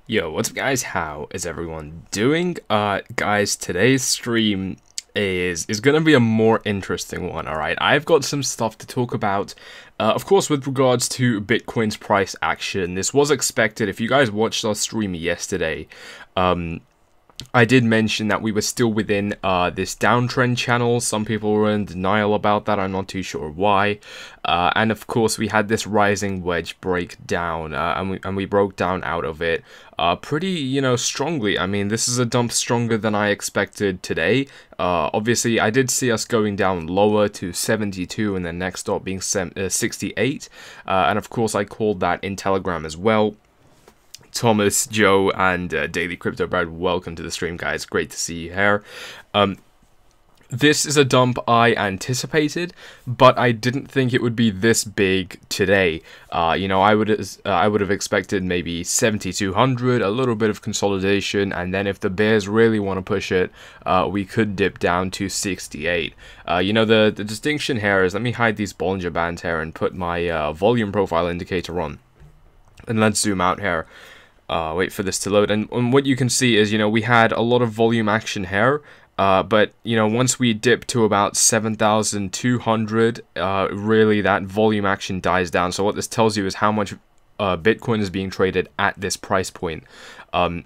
Yo, what's up guys? How is everyone doing? Guys, today's stream is gonna be a more interesting one, alright? I've got some stuff to talk about. Of course, with regards to Bitcoin's price action, this was expected. If you guys watched our stream yesterday, I did mention that we were still within this downtrend channel. Some people were in denial about that. I'm not too sure why. And of course, we had this rising wedge breakdown, and we broke down out of it pretty, strongly. I mean, this is a dump stronger than I expected today. Obviously, I did see us going down lower to 72, and then next stop being 68. And of course, I called that in Telegram as well. Thomas, Joe, and Daily Crypto Brad, welcome to the stream, guys. Great to see you here. This is a dump I anticipated, but I didn't think it would be this big today. I would have expected maybe 7,200, a little bit of consolidation, and then if the bears really want to push it, we could dip down to 68. The distinction here is, let me hide these Bollinger Bands here and put my volume profile indicator on, and let's zoom out here. Wait for this to load, and what you can see is, we had a lot of volume action here, but, once we dip to about 7,200, really that volume action dies down. So what this tells you is how much Bitcoin is being traded at this price point. So,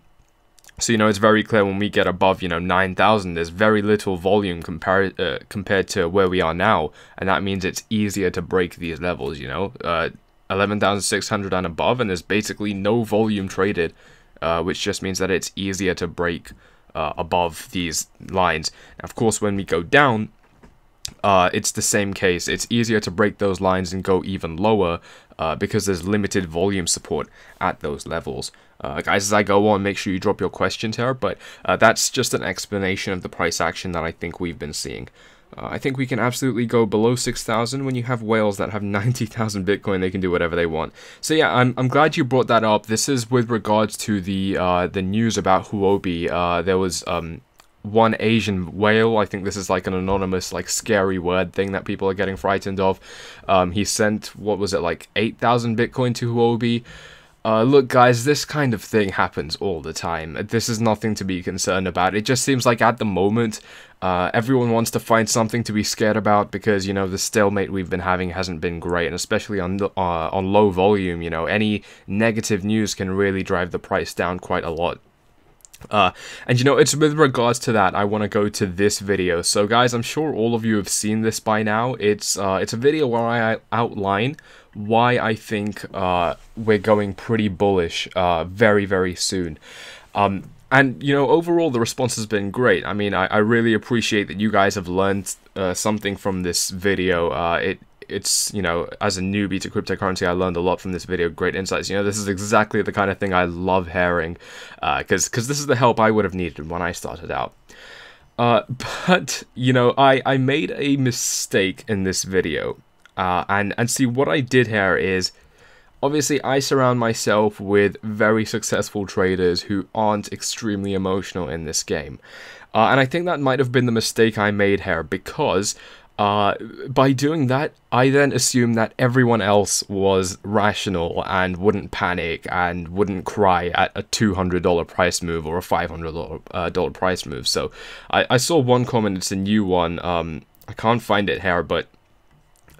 it's very clear when we get above, 9,000, there's very little volume compared to where we are now, and that means it's easier to break these levels, 11,600 and above, and there's basically no volume traded, which just means that it's easier to break above these lines. Now, of course, when we go down, it's the same case. It's easier to break those lines and go even lower because there's limited volume support at those levels. Guys, as I go on, make sure you drop your questions here, but that's just an explanation of the price action that I think we've been seeing. I think we can absolutely go below 6,000 when you have whales that have 90,000 Bitcoin. They can do whatever they want. So yeah, I'm glad you brought that up. This is with regards to the news about Huobi. There was one Asian whale. I think this is like an anonymous, like, scary word thing that people are getting frightened of. He sent, what was it, like 8,000 Bitcoin to Huobi. Look, guys, this kind of thing happens all the time. This is nothing to be concerned about. It just seems like at the moment, everyone wants to find something to be scared about because, the stalemate we've been having hasn't been great, and especially on low volume, any negative news can really drive the price down quite a lot. And it's with regards to that, I want to go to this video. So guys, I'm sure all of you have seen this by now. It's a video where I outline why I think we're going pretty bullish very, very soon. And overall the response has been great. I mean, I really appreciate that you guys have learned something from this video. It's, as a newbie to cryptocurrency, I learned a lot from this video, great insights. This is exactly the kind of thing I love hearing, because this is the help I would have needed when I started out. But, I made a mistake in this video, and see, what I did here is, obviously, I surround myself with very successful traders who aren't extremely emotional in this game. And I think that might have been the mistake I made here, because by doing that, I then assumed that everyone else was rational and wouldn't panic and wouldn't cry at a $200 price move or a $500 price move. So I saw one comment, it's a new one, I can't find it here, but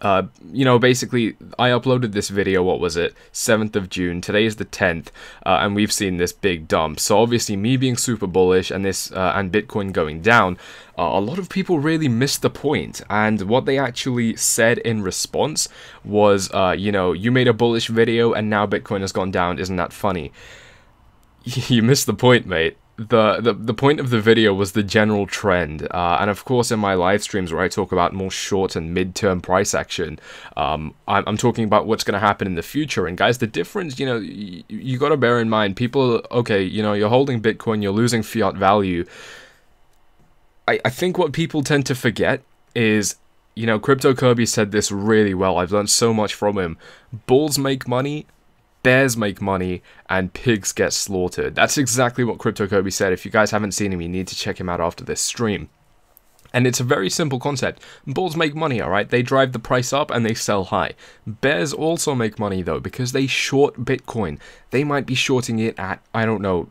basically, I uploaded this video, what was it, 7th of June, today is the 10th, and we've seen this big dump. So obviously, me being super bullish and this and Bitcoin going down, a lot of people really missed the point, and what they actually said in response was, you made a bullish video and now Bitcoin has gone down, isn't that funny? You missed the point, mate. The point of the video was the general trend, and of course in my live streams where I talk about more short and mid-term price action, I'm talking about what's going to happen in the future. And guys, the difference, you got to bear in mind, people, okay, you're holding Bitcoin, you're losing fiat value. I think what people tend to forget is, Crypto Kirby said this really well. I've learned so much from him. Bulls make money, bears make money, and pigs get slaughtered. That's exactly what Crypto Kirby said. If you guys haven't seen him, you need to check him out after this stream. And it's a very simple concept. Bulls make money, alright? They drive the price up and they sell high. Bears also make money, though, because they short Bitcoin. They might be shorting it at, I don't know,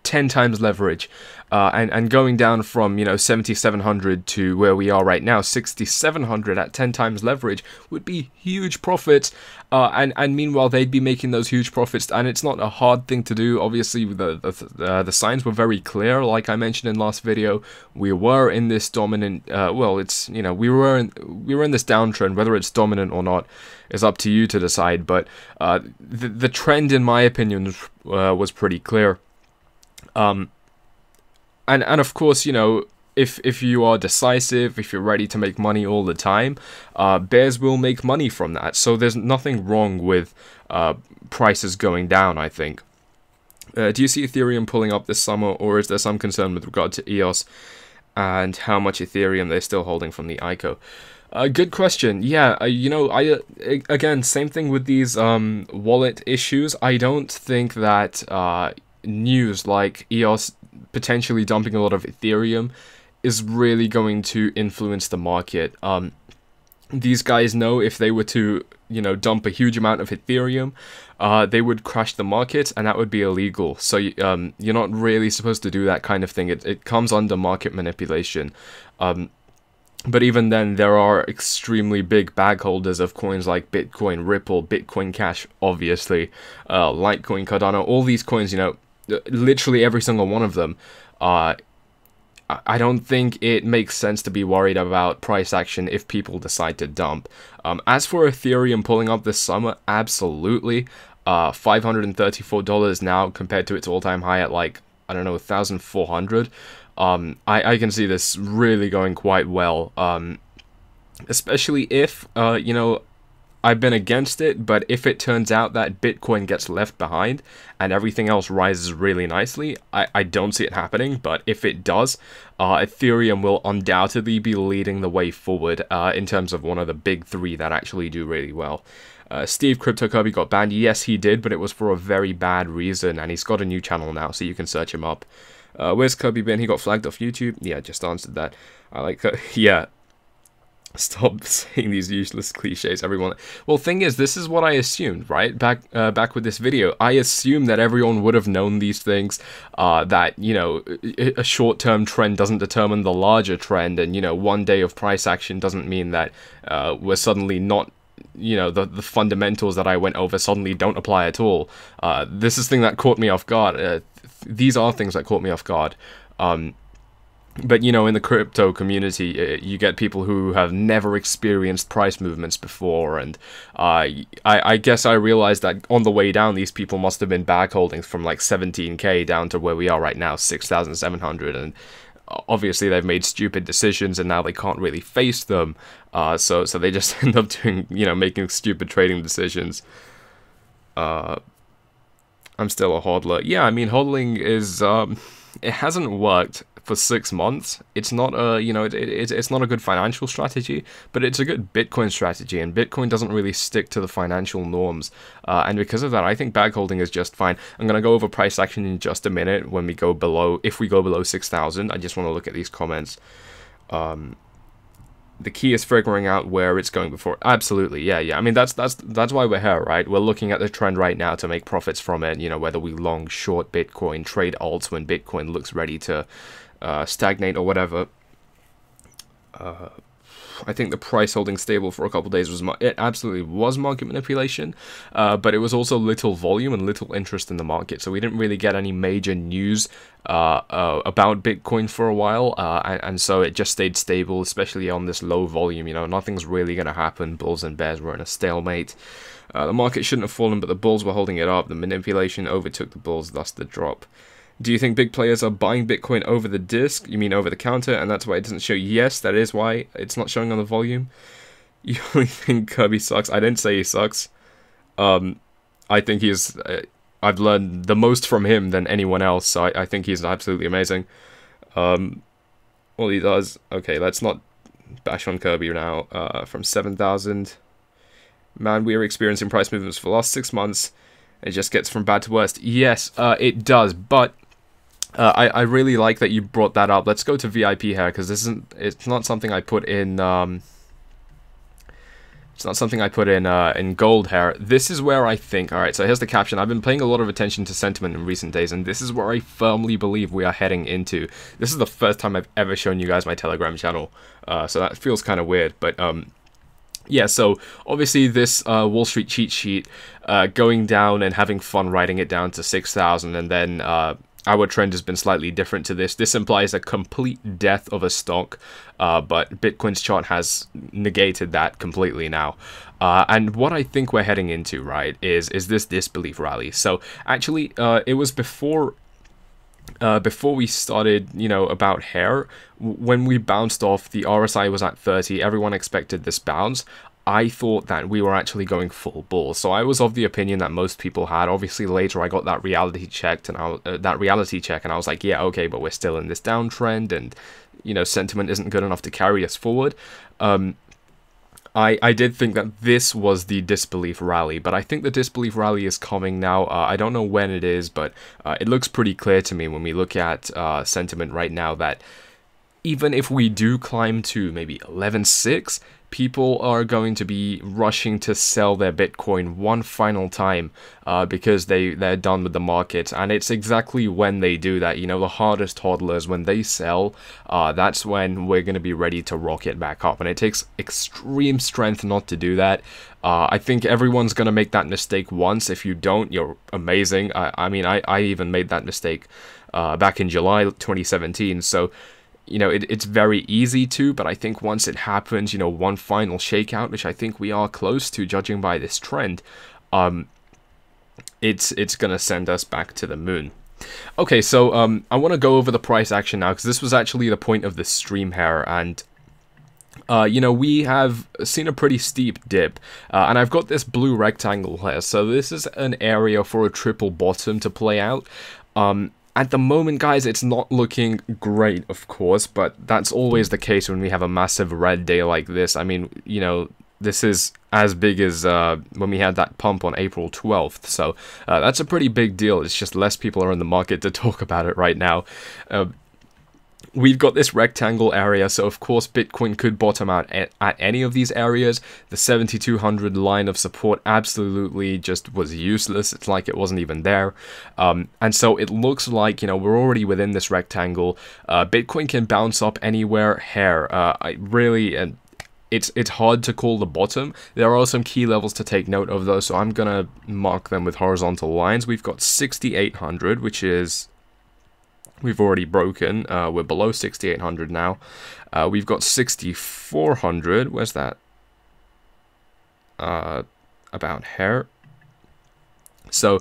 10 times leverage, and going down from, you know, 7,700 to where we are right now, 6,700 at 10 times leverage would be huge profits, and meanwhile they'd be making those huge profits, and it's not a hard thing to do. Obviously the signs were very clear, like I mentioned in last video. We were in this dominant, well, it's, you know, we were in this downtrend. Whether it's dominant or not is up to you to decide, but the trend, in my opinion, was pretty clear. And of course, you know, if you are decisive, if you're ready to make money all the time, bears will make money from that. So there's nothing wrong with prices going down, I think. Do you see Ethereum pulling up this summer, or is there some concern with regard to EOS and how much Ethereum they're still holding from the ICO? Good question. Yeah, you know, again, same thing with these wallet issues. I don't think that news like EOS potentially dumping a lot of Ethereum is really going to influence the market. These guys know if they were to, you know, dump a huge amount of Ethereum, they would crash the market, and that would be illegal. So you're not really supposed to do that kind of thing. It comes under market manipulation. But even then, there are extremely big bag holders of coins like Bitcoin, Ripple, Bitcoin Cash, obviously, Litecoin, Cardano, all these coins, you know, literally every single one of them. I don't think it makes sense to be worried about price action if people decide to dump. As for Ethereum pulling up this summer, absolutely. $534 now compared to its all-time high at, like, I don't know, 1,400. I can see this really going quite well, especially if, you know, I've been against it, but if it turns out that Bitcoin gets left behind and everything else rises really nicely, I don't see it happening, but if it does, Ethereum will undoubtedly be leading the way forward in terms of one of the big three that actually do really well. Steve Crypto Kirby got banned. Yes, he did, but it was for a very bad reason, and he's got a new channel now, so you can search him up. Where's Kirby been? He got flagged off YouTube. Yeah, just answered that. I like, yeah. Stop saying these useless cliches, everyone. Well, thing is, this is what I assumed, right? Back with this video, I assumed that everyone would have known these things. That, you know, a short-term trend doesn't determine the larger trend, and, you know, one day of price action doesn't mean that we're suddenly not, you know, the fundamentals that I went over suddenly don't apply at all. This is thing that caught me off guard. These are things that caught me off guard. But, you know, in the crypto community, you get people who have never experienced price movements before, and I guess I realized that on the way down, these people must have been bag holdings from like 17k down to where we are right now, 6,700, and obviously they've made stupid decisions, and now they can't really face them, so they just end up doing, you know, making stupid trading decisions. I'm still a hodler. Yeah, I mean, hodling is, it hasn't worked for 6 months. It's not a, you know, it's not a good financial strategy, but it's a good Bitcoin strategy, and Bitcoin doesn't really stick to the financial norms, and because of that, I think bag holding is just fine. I'm gonna go over price action in just a minute when we go below, if we go below 6,000. I just want to look at these comments. The key is figuring out where it's going before. Absolutely, yeah. I mean, that's why we're here, right? We're looking at the trend right now to make profits from it. You know, whether we long, short Bitcoin, trade alts when Bitcoin looks ready to stagnate or whatever. I think the price holding stable for a couple of days was, it absolutely was market manipulation, but it was also little volume and little interest in the market, so we didn't really get any major news about Bitcoin for a while, and so it just stayed stable, especially on this low volume. You know, nothing's really going to happen. Bulls and bears were in a stalemate. The market shouldn't have fallen, but the bulls were holding it up. The manipulation overtook the bulls, thus the drop. Do you think big players are buying Bitcoin over the disk? You mean over the counter, and that's why it doesn't show? Yes, that is why it's not showing on the volume. You only think Kirby sucks? I didn't say he sucks. I think he's... I've learned the most from him than anyone else, so I think he's absolutely amazing. All he does... Okay, let's not bash on Kirby now. From 7,000... Man, we are experiencing price movements for the last 6 months. It just gets from bad to worst. Yes, it does, but I really like that you brought that up. Let's go to VIP here, because it's not something I put in, it's not something I put in gold here. This is where I think, alright, so here's the caption. I've been paying a lot of attention to sentiment in recent days, and this is where I firmly believe we are heading into. This is the first time I've ever shown you guys my Telegram channel, so that feels kind of weird, but, yeah, so obviously this Wall Street cheat sheet, going down and having fun writing it down to 6,000, and then our trend has been slightly different to this. This implies a complete death of a stock, but Bitcoin's chart has negated that completely now. And what I think we're heading into, right, is this disbelief rally. So actually, it was before we started, you know, about hair, when we bounced off, the RSI was at 30, everyone expected this bounce. I thought that we were actually going full bull, so I was of the opinion that most people had. Obviously, later I got that reality check, and I was like, yeah, okay, but we're still in this downtrend, and you know, sentiment isn't good enough to carry us forward. I did think that this was the disbelief rally, but I think the disbelief rally is coming now. I don't know when it is, but it looks pretty clear to me when we look at sentiment right now that even if we do climb to maybe 11.6, people are going to be rushing to sell their Bitcoin one final time because they're done with the market. And it's exactly when they do that, you know, the hardest hodlers, when they sell, that's when we're going to be ready to rocket back up. And it takes extreme strength not to do that. I think everyone's going to make that mistake once. If you don't, you're amazing. I mean, I even made that mistake back in July 2017, so you know, it's very easy to, but I think once it happens, you know, one final shakeout, which I think we are close to, judging by this trend, it's gonna send us back to the moon. Okay, so I want to go over the price action now, because this was actually the point of the stream here, and you know, we have seen a pretty steep dip, and I've got this blue rectangle here, so this is an area for a triple bottom to play out. At the moment, guys, it's not looking great, of course, but that's always the case when we have a massive red day like this. I mean, you know, this is as big as when we had that pump on April 12th, so that's a pretty big deal. It's just less people are in the market to talk about it right now. We've got this rectangle area, so of course Bitcoin could bottom out at any of these areas. The 7,200 line of support absolutely just was useless. It's like it wasn't even there. And so it looks like, you know, we're already within this rectangle. Bitcoin can bounce up anywhere here. It's hard to call the bottom. There are some key levels to take note of though, so I'm gonna mark them with horizontal lines. We've got 6,800, which is... we've already broken. We're below 6,800 now. We've got 6,400. Where's that? About here. So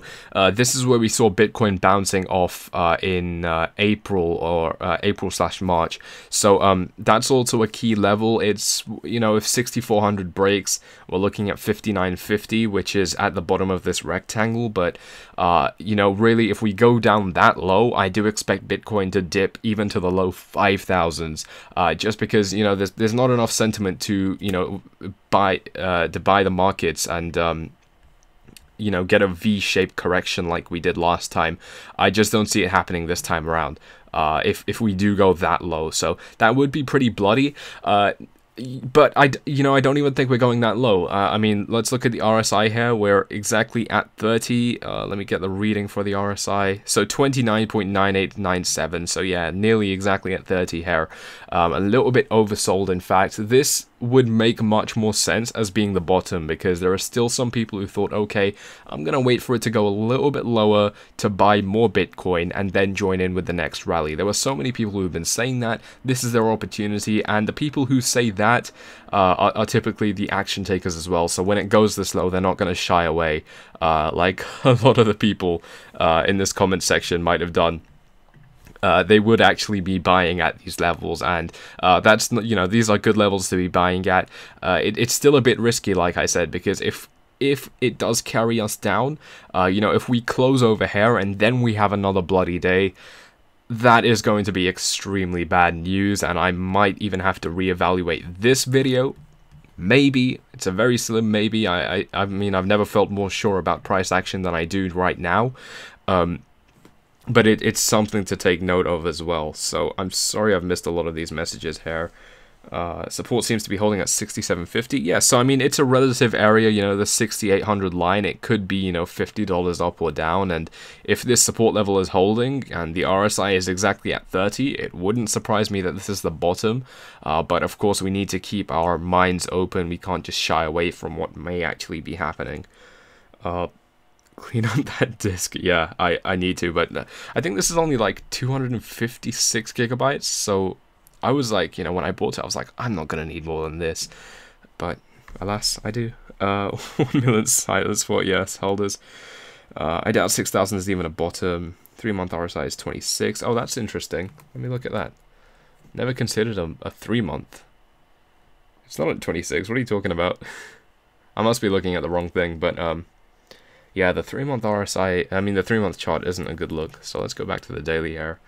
this is where we saw Bitcoin bouncing off in April or April/March. So that's also a key level. It's, you know, if 6,400 breaks, we're looking at 5,950, which is at the bottom of this rectangle. But you know, really, if we go down that low, I do expect Bitcoin to dip even to the low 5,000s, just because, you know, there's not enough sentiment to, you know, buy the markets and you know, get a V-shaped correction like we did last time. I just don't see it happening this time around, if we do go that low. So that would be pretty bloody. But I don't even think we're going that low. I mean, let's look at the RSI here. We're exactly at 30. Let me get the reading for the RSI. So 29.9897. So yeah, nearly exactly at 30 here. A little bit oversold, in fact. This would make much more sense as being the bottom, because there are still some people who thought, okay, I'm gonna wait for it to go a little bit lower to buy more Bitcoin and then join in with the next rally. There were so many people who've been saying that this is their opportunity, and the people who say that are typically the action takers as well. So when it goes this low, they're not going to shy away like a lot of the people in this comment section might have done. They would actually be buying at these levels, and that's, you know, these are good levels to be buying at. It's still a bit risky, like I said, because if it does carry us down, you know, if we close over here and then we have another bloody day, that is going to be extremely bad news, and I might even have to reevaluate this video. Maybe. It's a very slim maybe. I mean, I've never felt more sure about price action than I do right now. but it's something to take note of as well. So I'm sorry I've missed a lot of these messages here. Support seems to be holding at 67.50. Yeah, so I mean, it's a relative area, you know, the 6,800 line. It could be, you know, $50 up or down. And if this support level is holding and the RSI is exactly at 30, it wouldn't surprise me that this is the bottom. But of course, we need to keep our minds open. We can't just shy away from what may actually be happening. Clean up that disk. Yeah, I need to, but I think this is only like 256 gigabytes, so I was like, you know, when I bought it, I was like, I'm not gonna need more than this, but alas, I do. 1 million silence for yes holders. I doubt 6,000 is even a bottom. 3-month RSI is 26. Oh, that's interesting. Let me look at that. Never considered a 3-month. It's not at 26. What are you talking about? I must be looking at the wrong thing, but yeah, the 3-month RSI, I mean, the 3-month chart isn't a good look, so let's go back to the daily here.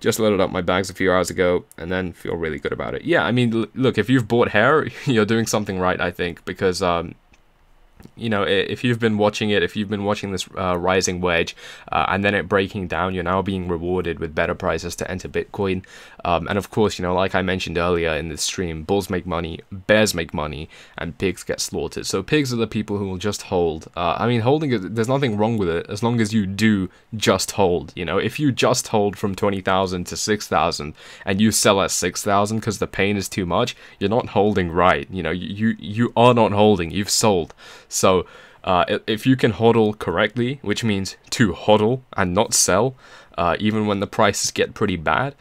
Just loaded up my bags a few hours ago, and then feel really good about it. Yeah, I mean, look, if you've bought hair, you're doing something right, I think, because, you know, if you've been watching it, if you've been watching this rising wedge, and then it breaking down, you're now being rewarded with better prices to enter Bitcoin. And of course, you know, like I mentioned earlier in this stream, bulls make money, bears make money, and pigs get slaughtered. So pigs are the people who will just hold. I mean, holding, there's nothing wrong with it, as long as you do just hold. You know, if you just hold from 20,000 to 6,000, and you sell at 6,000 because the pain is too much, you're not holding right. You know, you are not holding, you've sold. So, if you can hodl correctly, which means to hodl and not sell, even when the prices get pretty bad,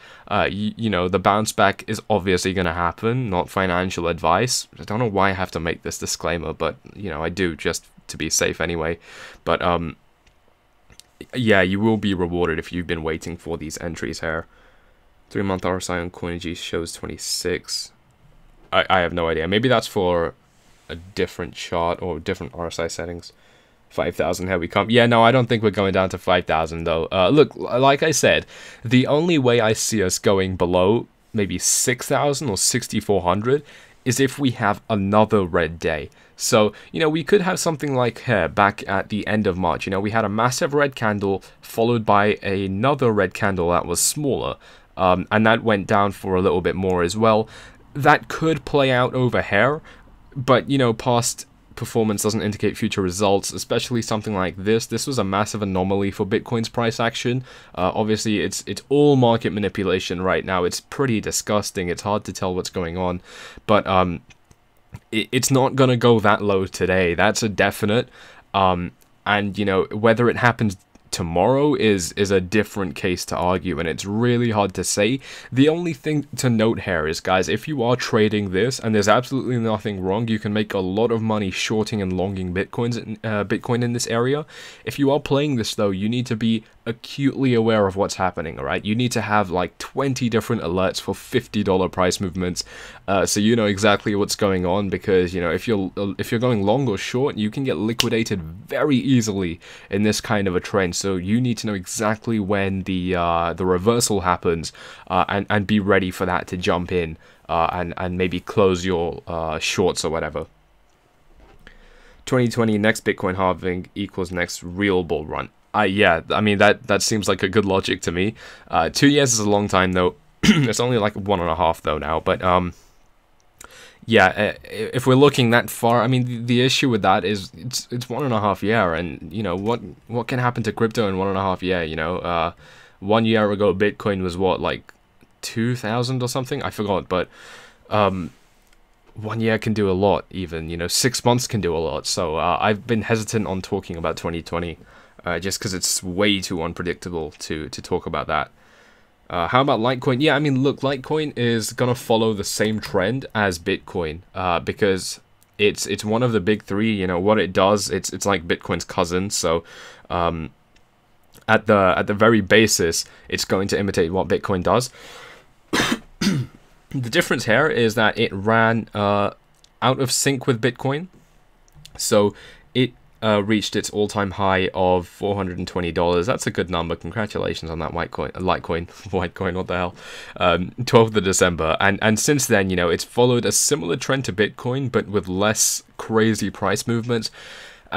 you know, the bounce back is obviously going to happen, not financial advice. I don't know why I have to make this disclaimer, but, you know, I do just to be safe anyway. But, yeah, you will be rewarded if you've been waiting for these entries here. 3-month RSI on CoinG shows 26. I have no idea. Maybe that's for a different chart or different RSI settings. 5,000, here we come. Yeah, no, I don't think we're going down to 5,000 though. Look, like I said, the only way I see us going below maybe 6,000 or 6,400 is if we have another red day. So, you know, we could have something like here back at the end of March. You know, we had a massive red candle followed by another red candle that was smaller. And that went down for a little bit more as well. That could play out over here. But, you know, past performance doesn't indicate future results, especially something like this. This was a massive anomaly for Bitcoin's price action. Obviously, it's all market manipulation right now. It's pretty disgusting. It's hard to tell what's going on. But it's not going to go that low today. That's a definite. And, you know, whether it happens tomorrow is a different case to argue, and it's really hard to say. The only thing to note here is, guys, if you are trading this, and there's absolutely nothing wrong, you can make a lot of money shorting and longing Bitcoin in this area. If you are playing this though, you need to be acutely aware of what's happening. All right, you need to have like 20 different alerts for $50 price movements, so you know exactly what's going on, because, you know, if you're going long or short, you can get liquidated very easily in this kind of a trend. So you need to know exactly when the reversal happens, and be ready for that to jump in, and maybe close your shorts or whatever. 2020 next Bitcoin halving equals next real bull run. Yeah, I mean, that seems like a good logic to me. 2 years is a long time though. It's only like 1.5 though now, but yeah, if we're looking that far, I mean, the issue with that is it's 1.5 year, and you know what can happen to crypto in 1.5 year. You know, 1 year ago Bitcoin was what, like 2,000 or something, I forgot, but 1 year can do a lot. Even, you know, 6 months can do a lot. So I've been hesitant on talking about 2020, just because it's way too unpredictable to talk about that. How about Litecoin? Yeah, I mean, look, Litecoin is gonna follow the same trend as Bitcoin, because it's one of the big three. You know what it does? It's like Bitcoin's cousin. So at the very basis, it's going to imitate what Bitcoin does. The difference here is that it ran out of sync with Bitcoin, so it reached its all-time high of $420. That's a good number. Congratulations on that Litecoin, what the hell? 12th of December. And since then, you know, it's followed a similar trend to Bitcoin, but with less crazy price movements.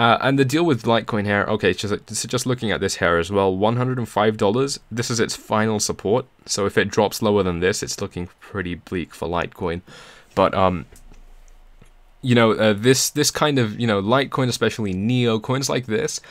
And the deal with Litecoin here, okay, just looking at this here as well, $105, this is its final support. So if it drops lower than this, it's looking pretty bleak for Litecoin. But, you know, this kind of, you know, Litecoin, especially Neo, coins like this,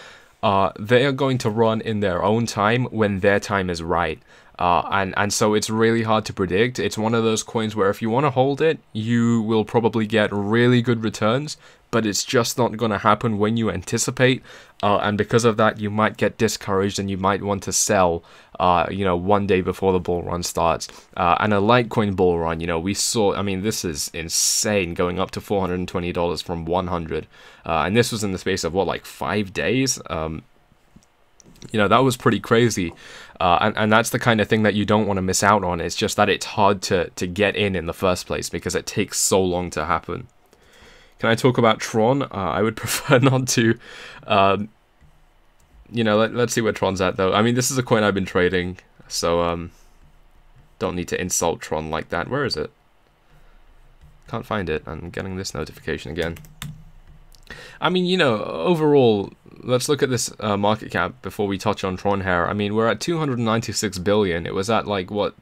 they are going to run in their own time when their time is right. And so it's really hard to predict. It's one of those coins where if you want to hold it, you will probably get really good returns, but it's just not going to happen when you anticipate. And because of that, you might get discouraged and you might want to sell, you know, one day before the bull run starts. And a Litecoin bull run, you know, we saw, I mean, this is insane, going up to $420 from 100. And this was in the space of, what, like 5 days? You know, that was pretty crazy. And that's the kind of thing that you don't want to miss out on. It's just that it's hard to get in the first place because it takes so long to happen. Can I talk about Tron? I would prefer not to. You know, let's see where Tron's at, though. I mean, this is a coin I've been trading, so don't need to insult Tron like that. Where is it? Can't find it. I'm getting this notification again. I mean, you know, overall, let's look at this market cap before we touch on Tron here. I mean, we're at 296 billion. It was at, like, what,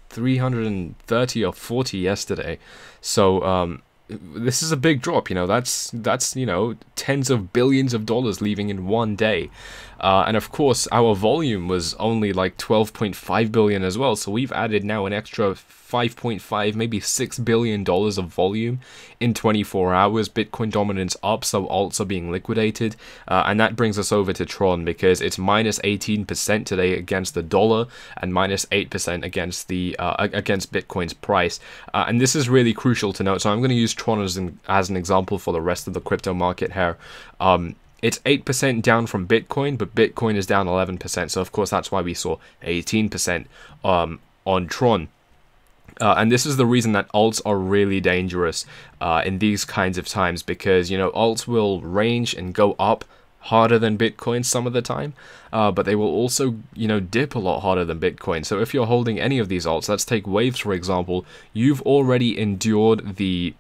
330 or 40 yesterday. So, this is a big drop, you know, that's you know, tens of billions of dollars leaving in one day. And of course, our volume was only like 12.5 billion as well, so we've added now an extra 5.5, maybe $6 billion of volume in 24 hours. Bitcoin dominance up, so alts are being liquidated. And that brings us over to Tron, because it's minus 18% today against the dollar and minus 8% against the against Bitcoin's price. And this is really crucial to note, so I'm going to use Tron as an example for the rest of the crypto market here. It's 8% down from Bitcoin, but Bitcoin is down 11%, so of course that's why we saw 18% on Tron. And this is the reason that alts are really dangerous in these kinds of times, because, you know, alts will range and go up harder than Bitcoin some of the time, but they will also, you know, dip a lot harder than Bitcoin. So if you're holding any of these alts, let's take Waves for example, you've already endured the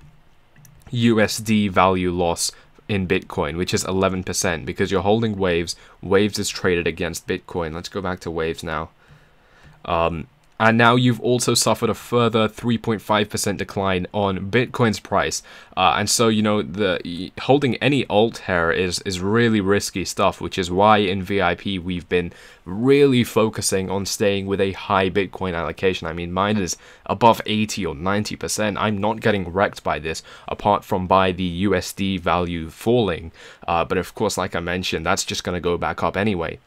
USD value loss in Bitcoin, which is 11%, because you're holding Waves. Waves is traded against Bitcoin. Let's go back to Waves now. And now you've also suffered a further 3.5% decline on Bitcoin's price. And so, you know, holding any alt here is really risky stuff, which is why in VIP we've been really focusing on staying with a high Bitcoin allocation. I mean, mine is above 80 or 90%. I'm not getting wrecked by this, apart from by the USD value falling. But of course, like I mentioned, that's just going to go back up anyway.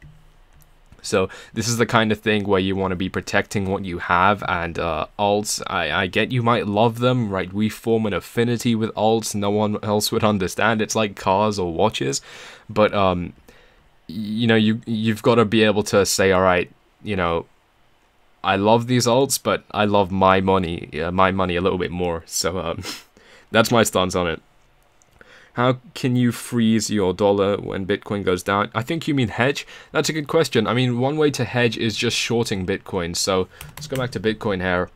So this is the kind of thing where you want to be protecting what you have. And alts, I get you might love them, right? We form an affinity with alts. No one else would understand. It's like cars or watches. But, you know, you've got to be able to say, all right, you know, I love these alts, but I love my money a little bit more. So that's my stance on it. How can you freeze your dollar when Bitcoin goes down? I think you mean hedge. That's a good question. I mean, one way to hedge is just shorting Bitcoin. So let's go back to Bitcoin here.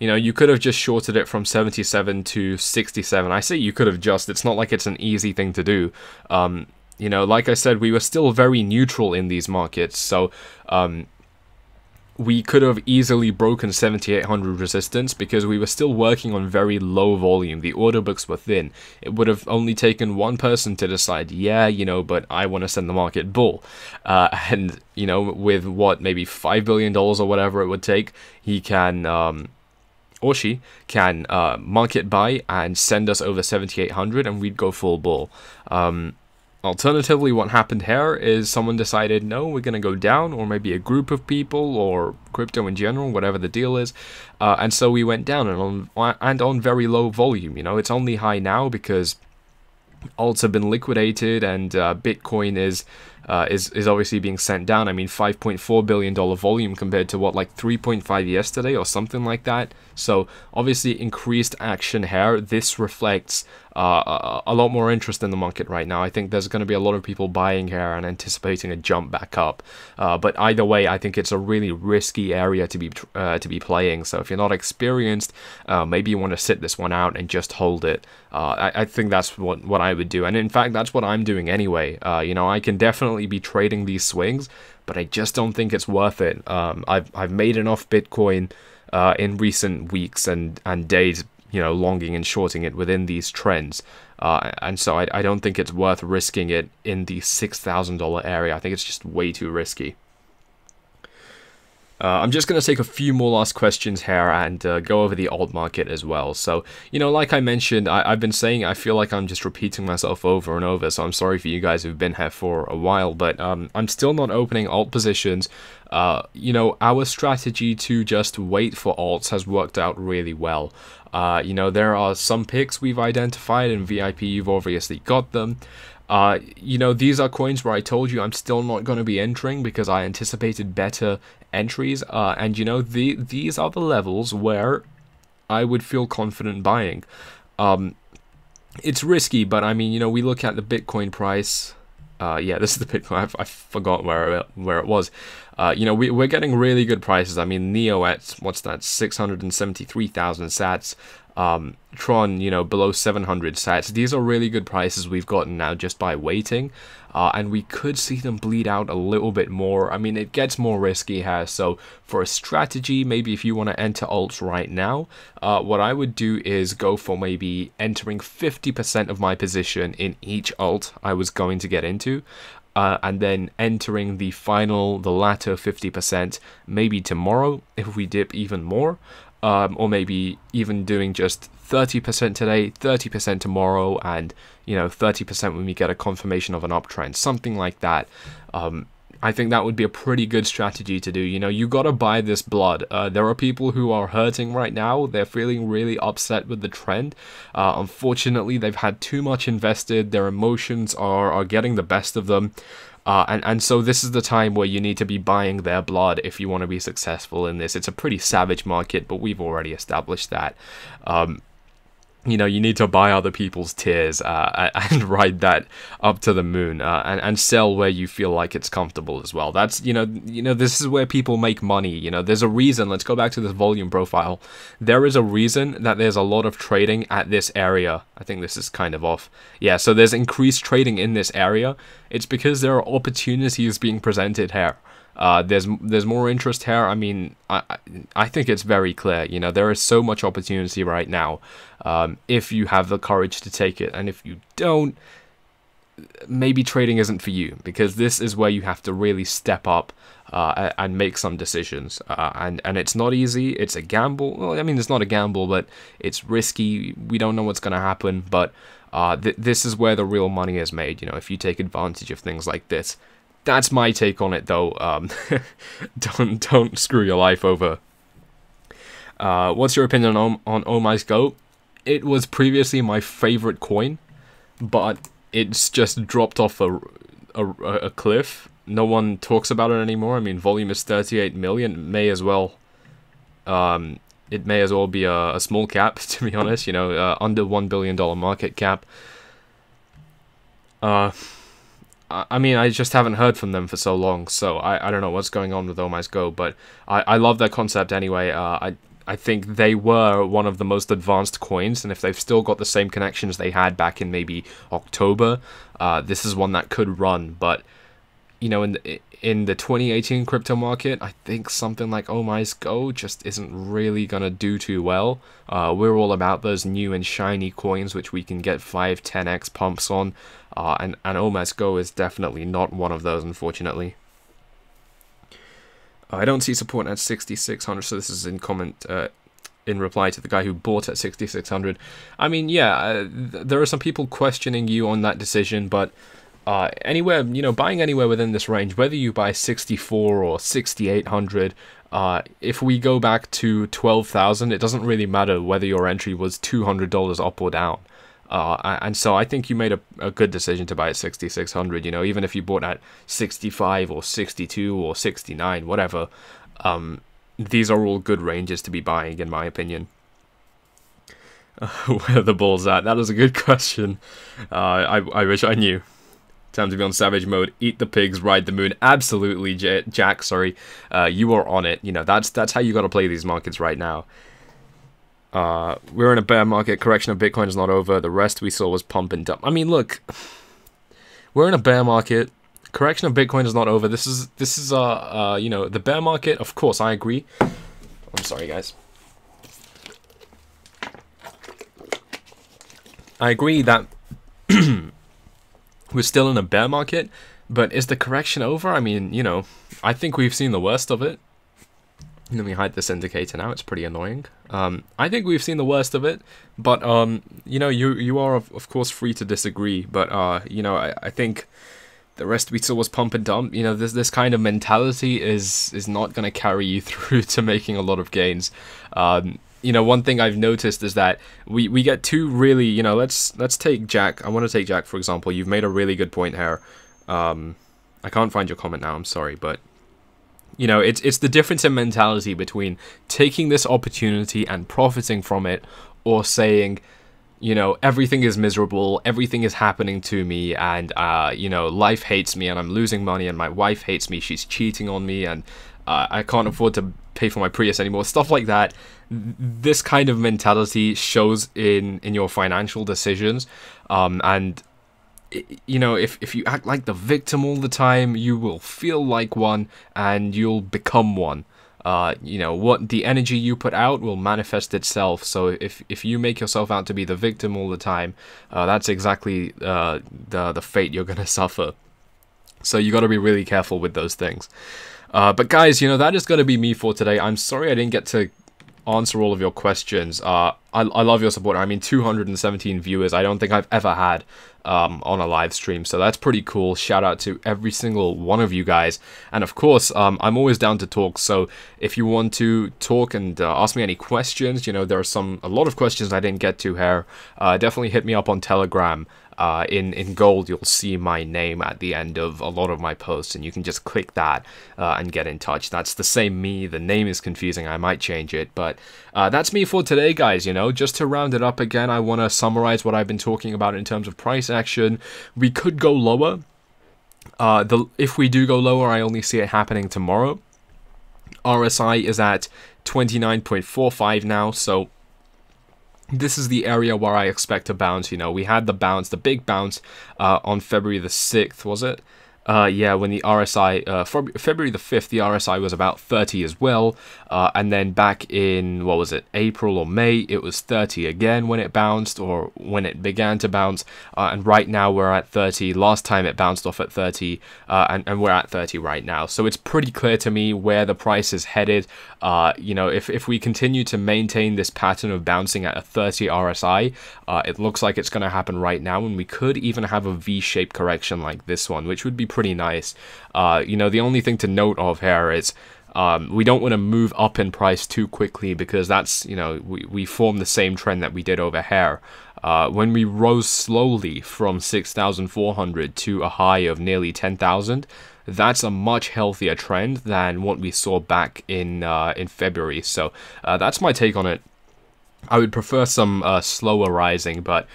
You know, you could have just shorted it from 77 to 67. I say you could have just. It's not like it's an easy thing to do. You know, like I said, we were still very neutral in these markets. So, we could have easily broken 7,800 resistance because we were still working on very low volume. The order books were thin. It would have only taken one person to decide, yeah, you know, but I want to send the market bull. And, you know, with what, maybe $5 billion or whatever it would take, he can, or she can market buy and send us over 7,800 and we'd go full bull. Alternatively, what happened here is someone decided, no, we're going to go down, or maybe a group of people, or crypto in general, whatever the deal is. And so we went down and on very low volume. You know, it's only high now because alts have been liquidated and Bitcoin is is obviously being sent down. I mean, $5.4 billion volume compared to what, like 3.5 yesterday or something like that. So obviously increased action here. This reflects a lot more interest in the market right now. I think there's going to be a lot of people buying here and anticipating a jump back up. But either way, I think it's a really risky area to be playing. So if you're not experienced, maybe you want to sit this one out and just hold it. I think that's what I would do, and in fact, that's what I'm doing anyway. You know, I can definitely be trading these swings, but I just don't think it's worth it. I've made enough Bitcoin in recent weeks and days, you know, longing and shorting it within these trends. And so I don't think it's worth risking it in the $6,000 area. I think it's just way too risky. I'm just going to take a few more last questions here and go over the alt market as well. So, you know, like I mentioned, I've been saying I feel like I'm just repeating myself over and over, so I'm sorry for you guys who've been here for a while, but I'm still not opening alt positions. You know, our strategy to just wait for alts has worked out really well. You know, there are some picks we've identified, and VIP, you've obviously got them. You know, these are coins where I told you I'm still not going to be entering because I anticipated better entries, and you know, these are the levels where I would feel confident buying. It's risky, but I mean, you know, we look at the Bitcoin price. Yeah, this is the Bitcoin. I forgot where it was. You know, we're getting really good prices. I mean, Neo at, what's that, 673,000 sats. Tron, you know, below 700 sats. These are really good prices we've gotten now just by waiting. And we could see them bleed out a little bit more. I mean, it gets more risky here. So for a strategy, maybe if you want to enter alts right now, what I would do is go for maybe entering 50% of my position in each alt I was going to get into. And then entering the latter 50% maybe tomorrow if we dip even more. Or maybe even doing just 30% today, 30% tomorrow, and, you know, 30% when we get a confirmation of an uptrend, something like that. I think that would be a pretty good strategy to do. You know, you gotta buy this blood. There are people who are hurting right now. They're feeling really upset with the trend. Unfortunately, they've had too much invested. Their emotions are getting the best of them. And so this is the time where you need to be buying their blood if you want to be successful in this. It's a pretty savage market, but we've already established that. You know, you need to buy other people's tears and ride that up to the moon, and sell where you feel like it's comfortable as well. That's, you know, this is where people make money. You know, there's a reason. Let's go back to this volume profile. There is a reason that there's a lot of trading at this area. I think this is kind of off. Yeah, so there's increased trading in this area. It's because there are opportunities being presented here. There's more interest here. I mean, I think it's very clear. You know, there is so much opportunity right now. If you have the courage to take it, and if you don't, maybe trading isn't for you, because this is where you have to really step up and make some decisions. And it's not easy. It's a gamble. Well, I mean, it's not a gamble, but it's risky. We don't know what's going to happen, but this is where the real money is made. You know, if you take advantage of things like this. That's my take on it, though. Don't screw your life over. What's your opinion on OmiceGo? It was previously my favorite coin, but it's just dropped off a cliff. No one talks about it anymore. I mean, volume is 38 million. It may as well be a small cap, to be honest. You know, under $1 billion market cap. I mean, I just haven't heard from them for so long, so I don't know what's going on with OmiceGo, but I love their concept anyway. I think they were one of the most advanced coins, and if they've still got the same connections they had back in maybe October, this is one that could run. But, you know, in the 2018 crypto market, I think something like OmiceGo just isn't really gonna do too well. We're all about those new and shiny coins which we can get 5-10x pumps on, and OmiceGo is definitely not one of those, unfortunately. I don't see support at 6,600, so this is in reply to the guy who bought at 6,600. I mean, yeah, there are some people questioning you on that decision, but anywhere, you know, buying anywhere within this range, whether you buy 64 or 6,800, if we go back to 12,000, it doesn't really matter whether your entry was $200 up or down. And so I think you made a good decision to buy at 6,600. You know, even if you bought at 65 or 62 or 69, whatever, these are all good ranges to be buying, in my opinion. Where are the bulls at? That was a good question. I wish I knew. Time to be on savage mode. Eat the pigs, ride the moon. Absolutely, Jack. Sorry, you are on it. You know, that's how you got to play these markets right now. We're in a bear market. Correction of Bitcoin is not over. The rest we saw was pump and dump. I mean, look, we're in a bear market. Correction of Bitcoin is not over. This is you know, the bear market. Of course, I agree. I'm sorry, guys. I agree that we're still in a bear market, but is the correction over? I mean, you know, I think we've seen the worst of it. Let me hide this indicator now. It's pretty annoying. I think we've seen the worst of it, but you know, you are of course free to disagree. But you know, I think the rest we saw was pump and dump. You know, this kind of mentality is not going to carry you through to making a lot of gains. You know, one thing I've noticed is that we get two really, you know, let's take Jack. I want to take Jack, for example. You've made a really good point here. I can't find your comment now, I'm sorry, but you know, it's the difference in mentality between taking this opportunity and profiting from it, or saying, you know, everything is miserable, everything is happening to me, and you know, life hates me and I'm losing money, and my wife hates me, she's cheating on me, and I can't afford to pay for my Prius anymore, stuff like that. This kind of mentality shows in your financial decisions, and you know, if you act like the victim all the time, you will feel like one and you'll become one. You know, what the energy you put out will manifest itself. So if you make yourself out to be the victim all the time, that's exactly the fate you're gonna suffer. So you got to be really careful with those things. But guys, you know, that is going to be me for today. I'm sorry I didn't get to answer all of your questions. I love your support. I mean, 217 viewers. I don't think I've ever had on a live stream, so that's pretty cool. Shout out to every single one of you guys. And of course, I'm always down to talk, so if you want to talk and ask me any questions, you know, there are a lot of questions I didn't get to here. Definitely hit me up on Telegram. In gold, you'll see my name at the end of a lot of my posts, and you can just click that and get in touch. That's the same me. The name is confusing. I might change it, but that's me for today, guys. You know, just to round it up again, I want to summarize what I've been talking about in terms of price action. We could go lower. If we do go lower, I only see it happening tomorrow. RSI is at 29.45 now, so this is the area where I expect to bounce. You know, we had the bounce, the big bounce on February the 6th, was it? Yeah, when the RSI, February the 5th, the RSI was about 30 as well. And then back in, what was it, April or May, it was 30 again when it bounced, or when it began to bounce. And right now we're at 30. Last time it bounced off at 30, and we're at 30 right now. So it's pretty clear to me where the price is headed. You know, if we continue to maintain this pattern of bouncing at a 30 RSI, it looks like it's going to happen right now, and we could even have a V-shaped correction like this one, which would be pretty nice. You know, the only thing to note of here is we don't want to move up in price too quickly, because that's, you know, we form the same trend that we did over here. When we rose slowly from 6,400 to a high of nearly 10,000, that's a much healthier trend than what we saw back in February. So that's my take on it. I would prefer some slower rising, but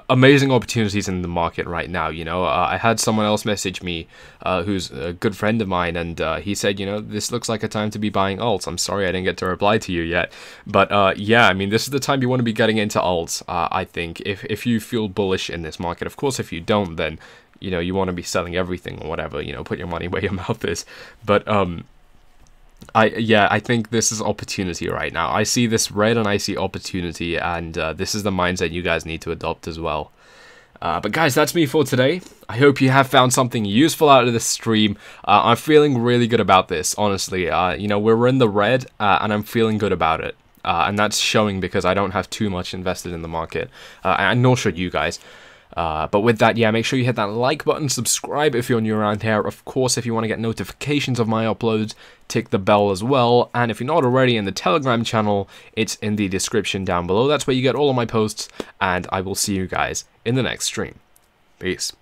amazing opportunities in the market right now. You know, I had someone else message me who's a good friend of mine, and he said, you know, this looks like a time to be buying alts. I'm sorry I didn't get to reply to you yet, but yeah, I mean, this is the time you want to be getting into alts. I think if you feel bullish in this market. Of course, if you don't, then you know, you want to be selling everything or whatever. You know, put your money where your mouth is. But I think this is opportunity right now. I see this red and I see opportunity, and this is the mindset you guys need to adopt as well. But guys, that's me for today. I hope you have found something useful out of this stream. I'm feeling really good about this, honestly. You know, we're in the red, and I'm feeling good about it. And that's showing because I don't have too much invested in the market, and nor should you guys. But with that, yeah, make sure you hit that like button, subscribe if you're new around here. Of course, if you want to get notifications of my uploads, tick the bell as well. And if you're not already in the Telegram channel, it's in the description down below. That's where you get all of my posts, and I will see you guys in the next stream. Peace.